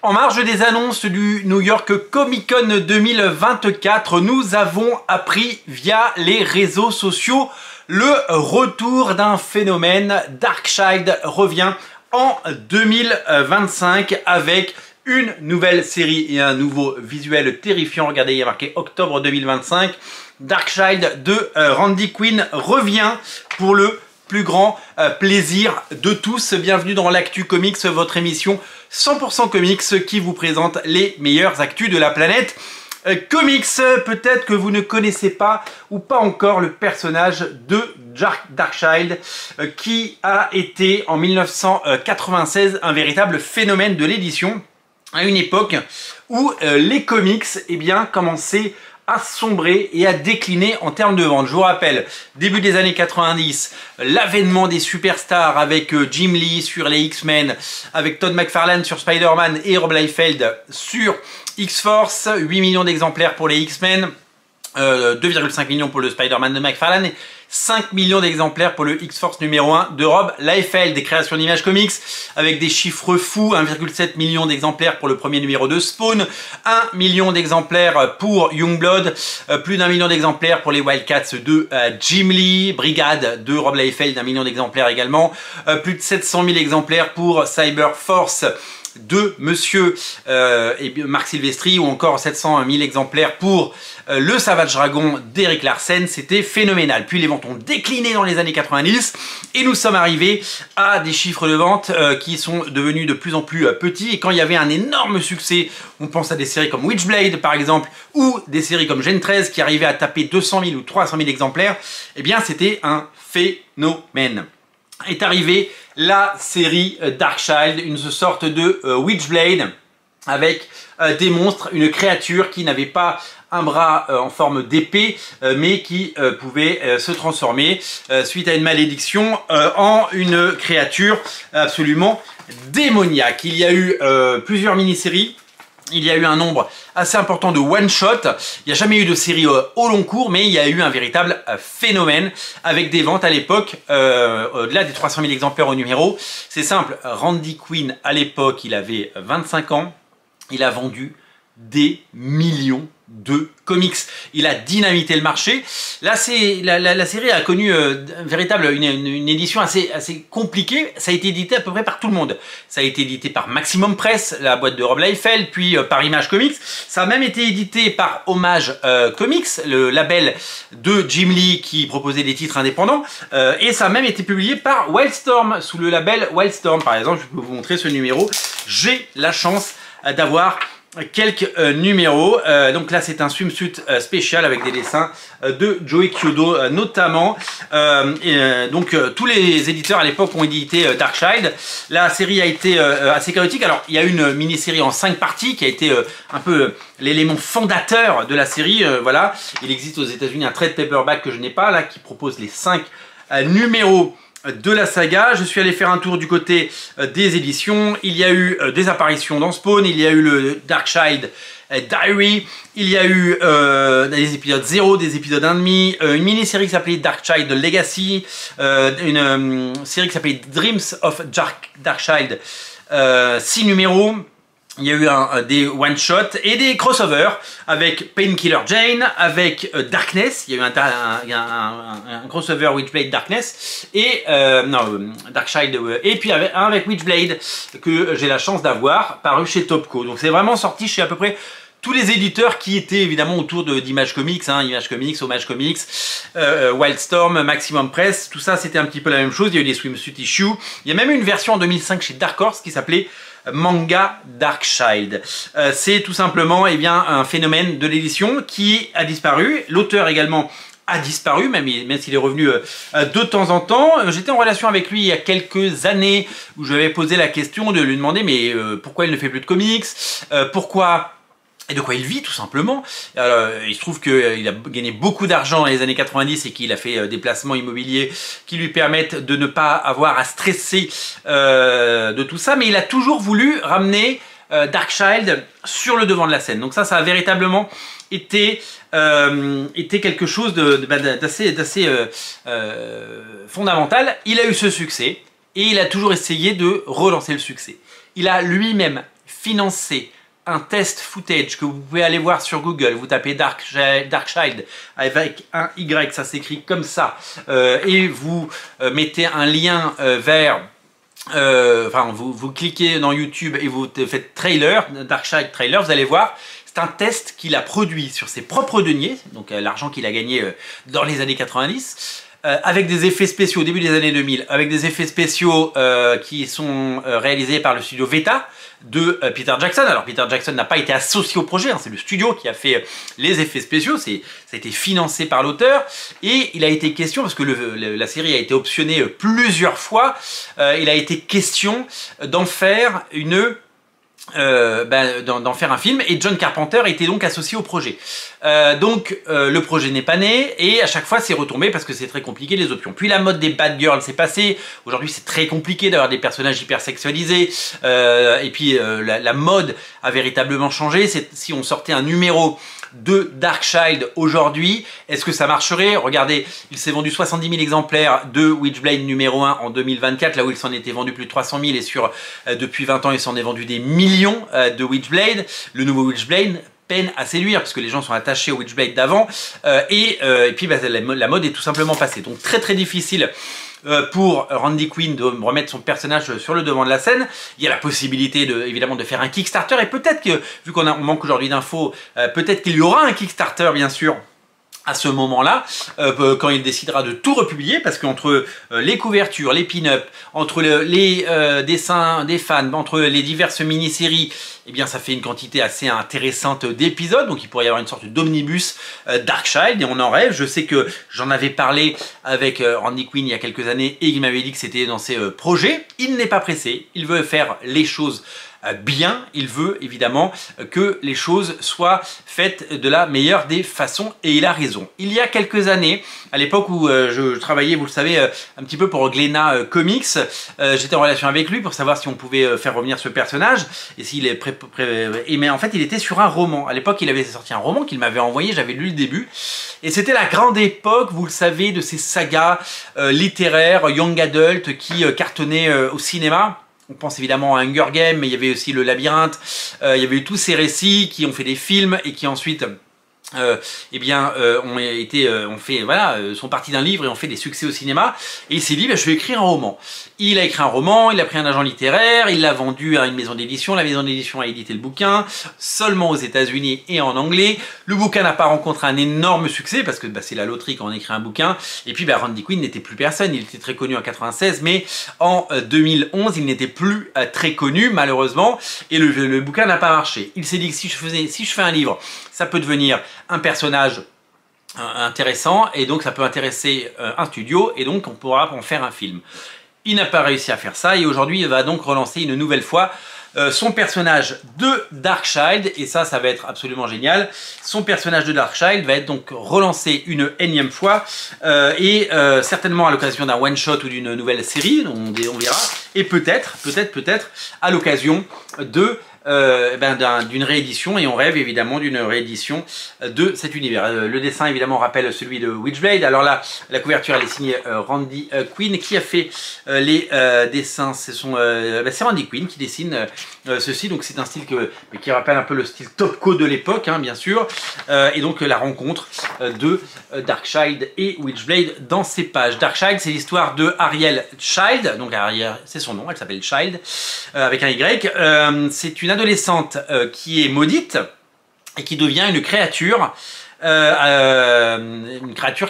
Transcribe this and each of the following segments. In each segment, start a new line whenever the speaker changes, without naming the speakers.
En marge des annonces du New York Comic Con 2024, nous avons appris via les réseaux sociaux le retour d'un phénomène. Darkseid revient en 2025 avec une nouvelle série et un nouveau visuel terrifiant. Regardez, il y a marqué octobre 2025. Darkseid de Randy Quinn revient pour le plus grand plaisir de tous. Bienvenue dans l'Actu Comics, votre émission 100% comics qui vous présente les meilleures actus de la planète comics. Peut-être que vous ne connaissez pas ou pas encore le personnage de Darkseid qui a été en 1996 un véritable phénomène de l'édition à une époque où les comics commençaient à sombrer et à décliner en termes de vente. Je vous rappelle, début des années 90, l'avènement des superstars avec Jim Lee sur les X-Men, avec Todd McFarlane sur Spider-Man et Rob Liefeld sur X-Force, 8 millions d'exemplaires pour les X-Men, 2,5 millions pour le Spider-Man de McFarlane, et 5 millions d'exemplaires pour le X-Force numéro 1 de Rob Liefeld. Des créations d'Image Comics avec des chiffres fous, 1,7 million d'exemplaires pour le premier numéro de Spawn, 1 million d'exemplaires pour Youngblood, plus d'1 million d'exemplaires pour les Wildcats de Jim Lee, Brigade de Rob Liefeld, 1 million d'exemplaires également, plus de 700 000 exemplaires pour Cyber Force de Monsieur Marc Silvestri, ou encore 700 000 exemplaires pour le Savage Dragon d'Eric Larsen. C'était phénoménal. Puis les ventes ont décliné dans les années 90 et nous sommes arrivés à des chiffres de vente qui sont devenus de plus en plus petits. Et quand il y avait un énorme succès, on pense à des séries comme Witchblade par exemple, ou des séries comme Gen 13 qui arrivaient à taper 200 000 ou 300 000 exemplaires, eh bien c'était un phénomène. Est arrivée la série Darkseid, une sorte de Witchblade avec des monstres, une créature qui n'avait pas un bras en forme d'épée, mais qui pouvait se transformer suite à une malédiction en une créature absolument démoniaque. Il y a eu plusieurs mini-séries. Il y a eu un nombre assez important de one-shot. Il n'y a jamais eu de série au long cours, mais il y a eu un véritable phénomène avec des ventes à l'époque, au-delà des 300 000 exemplaires au numéro. C'est simple, Randy Quinn, à l'époque, il avait 25 ans. Il a vendu des millions de comics. Il a dynamité le marché. Là, la série a connu une édition assez compliquée. Ça a été édité à peu près par tout le monde. Ça a été édité par Maximum Press, la boîte de Rob Liefeld, puis par Image Comics. Ça a même été édité par Hommage Comics, le label de Jim Lee qui proposait des titres indépendants. Et ça a même été publié par Wildstorm, sous le label Wildstorm. Par exemple, je peux vous montrer ce numéro. J'ai la chance d'avoir quelques numéros. Donc là c'est un swimsuit spécial avec des dessins de Joey Chiodo notamment. Donc tous les éditeurs à l'époque ont édité Darkseid. La série a été assez chaotique. Alors il y a une mini-série en 5 parties qui a été un peu l'élément fondateur de la série. Voilà, il existe aux États-Unis un trade paperback que je n'ai pas là qui propose les 5 numéros de la saga. Je suis allé faire un tour du côté des éditions. Il y a eu des apparitions dans Spawn, il y a eu le Darkseid Diary, il y a eu des épisodes 0, des épisodes 1,5, une mini-série qui s'appelait Darkseid Legacy, une série qui s'appelait Dreams of Darkseid, 6 numéros. Il y a eu des one-shots et des crossovers avec Painkiller Jane, avec Darkness. Il y a eu un crossover Witchblade Darkness et Darkseid, et puis un avec Witchblade que j'ai la chance d'avoir, paru chez Topco. Donc c'est vraiment sorti chez à peu près tous les éditeurs qui étaient évidemment autour d'Image Comics, Image Comics, Hommage Comics, Wildstorm, Maximum Press, tout ça c'était un petit peu la même chose. Il y a eu des swimsuit issues. Il y a même eu une version en 2005 chez Dark Horse qui s'appelait Manga Darkseid. C'est tout simplement un phénomène de l'édition qui a disparu. L'auteur également a disparu, même s'il est revenu de temps en temps. J'étais en relation avec lui il y a quelques années où je lui avais posé la question de lui demander mais pourquoi il ne fait plus de comics, pourquoi et de quoi il vit tout simplement. Alors, il se trouve qu'il a gagné beaucoup d'argent dans les années 90 et qu'il a fait des placements immobiliers qui lui permettent de ne pas avoir à stresser de tout ça, mais il a toujours voulu ramener Darkseid sur le devant de la scène. Donc ça a véritablement été quelque chose d'assez fondamental. Il a eu ce succès et il a toujours essayé de relancer le succès. Il a lui-même financer un test footage que vous pouvez aller voir sur Google, vous tapez Darkchild avec un Y, ça s'écrit comme ça, et vous mettez un lien vers... enfin, vous cliquez dans YouTube et vous faites trailer, Darkchild trailer, vous allez voir, c'est un test qu'il a produit sur ses propres deniers, donc l'argent qu'il a gagné dans les années 90, avec des effets spéciaux au début des années 2000, avec des effets spéciaux qui sont réalisés par le studio Veta de Peter Jackson. Alors Peter Jackson n'a pas été associé au projet, hein, c'est le studio qui a fait les effets spéciaux, ça a été financé par l'auteur, et il a été question, parce que la série a été optionnée plusieurs fois, il a été question d'en faire d'en faire un film, et John Carpenter était donc associé au projet. Le projet n'est pas né, et à chaque fois c'est retombé parce que c'est très compliqué les options. Puis la mode des bad girls s'est passée. Aujourd'hui c'est très compliqué d'avoir des personnages hyper sexualisés, et puis la mode a véritablement changé. Si on sortait un numéro de Darkchild aujourd'hui, est-ce que ça marcherait? Regardez, il s'est vendu 70 000 exemplaires de Witchblade numéro 1 en 2024, là où il s'en était vendu plus de 300 000, et depuis 20 ans il s'en est vendu des millions de Witchblade. Le nouveau Witchblade peine à séduire parce que les gens sont attachés au Witchblade d'avant, et puis la mode est tout simplement passée. Donc très difficile pour Randy Quinn de remettre son personnage sur le devant de la scène. Il y a la possibilité évidemment de faire un Kickstarter, et peut-être que, vu qu'on manque aujourd'hui d'infos, peut-être qu'il y aura un Kickstarter bien sûr à ce moment-là, quand il décidera de tout republier, parce qu'entre les couvertures, les pin-up, entre les dessins des fans, entre les diverses mini-séries, eh bien ça fait une quantité assez intéressante d'épisodes, donc il pourrait y avoir une sorte d'omnibus Darkchild, et on en rêve. Je sais que j'en avais parlé avec Randy Quinn il y a quelques années, et il m'avait dit que c'était dans ses projets. Il n'est pas pressé, il veut faire les choses bien, il veut évidemment que les choses soient faites de la meilleure des façons, et il a raison. Il y a quelques années, à l'époque où je travaillais, vous le savez, un petit peu pour Glénat Comics, j'étais en relation avec lui pour savoir si on pouvait faire revenir ce personnage, et s'il est mais en fait il était sur un roman. À l'époque il avait sorti un roman qu'il m'avait envoyé, j'avais lu le début, et c'était la grande époque, vous le savez, de ces sagas littéraires young adult qui cartonnaient au cinéma. On pense évidemment à Hunger Games, mais il y avait aussi Le Labyrinthe, il y avait eu tous ces récits qui ont fait des films et qui ensuite sont partis d'un livre et ont fait des succès au cinéma, et il s'est dit je vais écrire un roman. Il a écrit un roman, il a pris un agent littéraire, il l'a vendu à une maison d'édition, la maison d'édition a édité le bouquin seulement aux États-Unis et en anglais. Le bouquin n'a pas rencontré un énorme succès parce que c'est la loterie quand on écrit un bouquin, et puis Randy Quinn n'était plus personne. Il était très connu en 96, mais en 2011 il n'était plus très connu malheureusement, et le bouquin n'a pas marché. Il s'est dit que si je fais un livre, ça peut devenir un personnage intéressant, et donc ça peut intéresser un studio, et donc on pourra en faire un film. Il n'a pas réussi à faire ça, et aujourd'hui il va donc relancer une nouvelle fois son personnage de Darkchild, et ça va être absolument génial. Son personnage de Darkchild va être donc relancé une énième fois, et certainement à l'occasion d'un one-shot ou d'une nouvelle série, on verra, et peut-être à l'occasion de d'une réédition, et on rêve évidemment d'une réédition de cet univers. Le dessin évidemment rappelle celui de Witchblade. Alors là, la couverture elle est signée Randy Quinn. Qui a fait les dessins? C'est Randy Quinn qui dessine ceci, donc c'est un style qui rappelle un peu le style Topco de l'époque, hein, bien sûr, et donc la rencontre de Darkchild et Witchblade dans ces pages. Darkchild, c'est l'histoire de Ariel Child, donc Ariel c'est son nom, elle s'appelle Child avec un Y. C'est une adolescente qui est maudite et qui devient une créature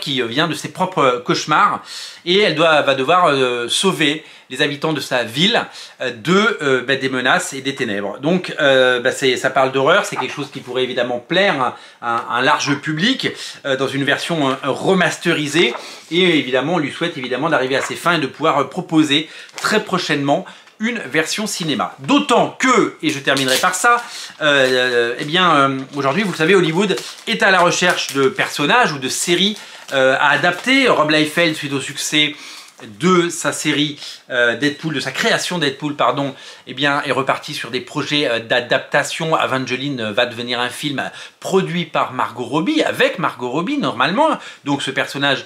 qui vient de ses propres cauchemars, et elle va devoir sauver les habitants de sa ville des menaces et des ténèbres. Donc ça parle d'horreur, c'est quelque chose qui pourrait évidemment plaire à un large public dans une version remasterisée, et évidemment on lui souhaite évidemment d'arriver à ses fins et de pouvoir proposer très prochainement une version cinéma. D'autant que, et je terminerai par ça, aujourd'hui, vous le savez, Hollywood est à la recherche de personnages ou de séries à adapter. Rob Liefeld, suite au succès de sa série Deadpool, de sa création Deadpool, pardon, est reparti sur des projets d'adaptation. Evangeline va devenir un film produit par Margot Robbie, avec Margot Robbie normalement. Donc ce personnage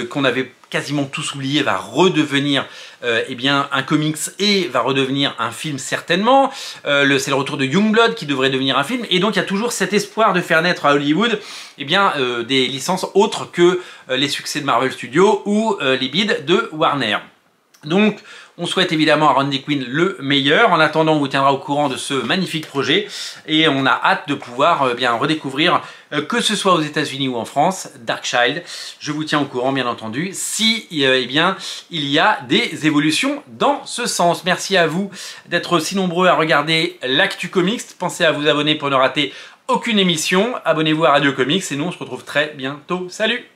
qu'on avait quasiment tous oublié va redevenir eh bien, un comics et va redevenir un film certainement. C'est le retour de Youngblood qui devrait devenir un film. Et donc il y a toujours cet espoir de faire naître à Hollywood eh bien, des licences autres que les succès de Marvel Studios ou les bids de Warner. Donc on souhaite évidemment à Randy Quinn le meilleur. En attendant, on vous tiendra au courant de ce magnifique projet et on a hâte de pouvoir bien redécouvrir, que ce soit aux États-Unis ou en France, Darkchild. Je vous tiens au courant, bien entendu, si eh bien, il y a des évolutions dans ce sens. Merci à vous d'être si nombreux à regarder l'Actu Comics. Pensez à vous abonner pour ne rater aucune émission. Abonnez-vous à Radio Comics et nous on se retrouve très bientôt. Salut!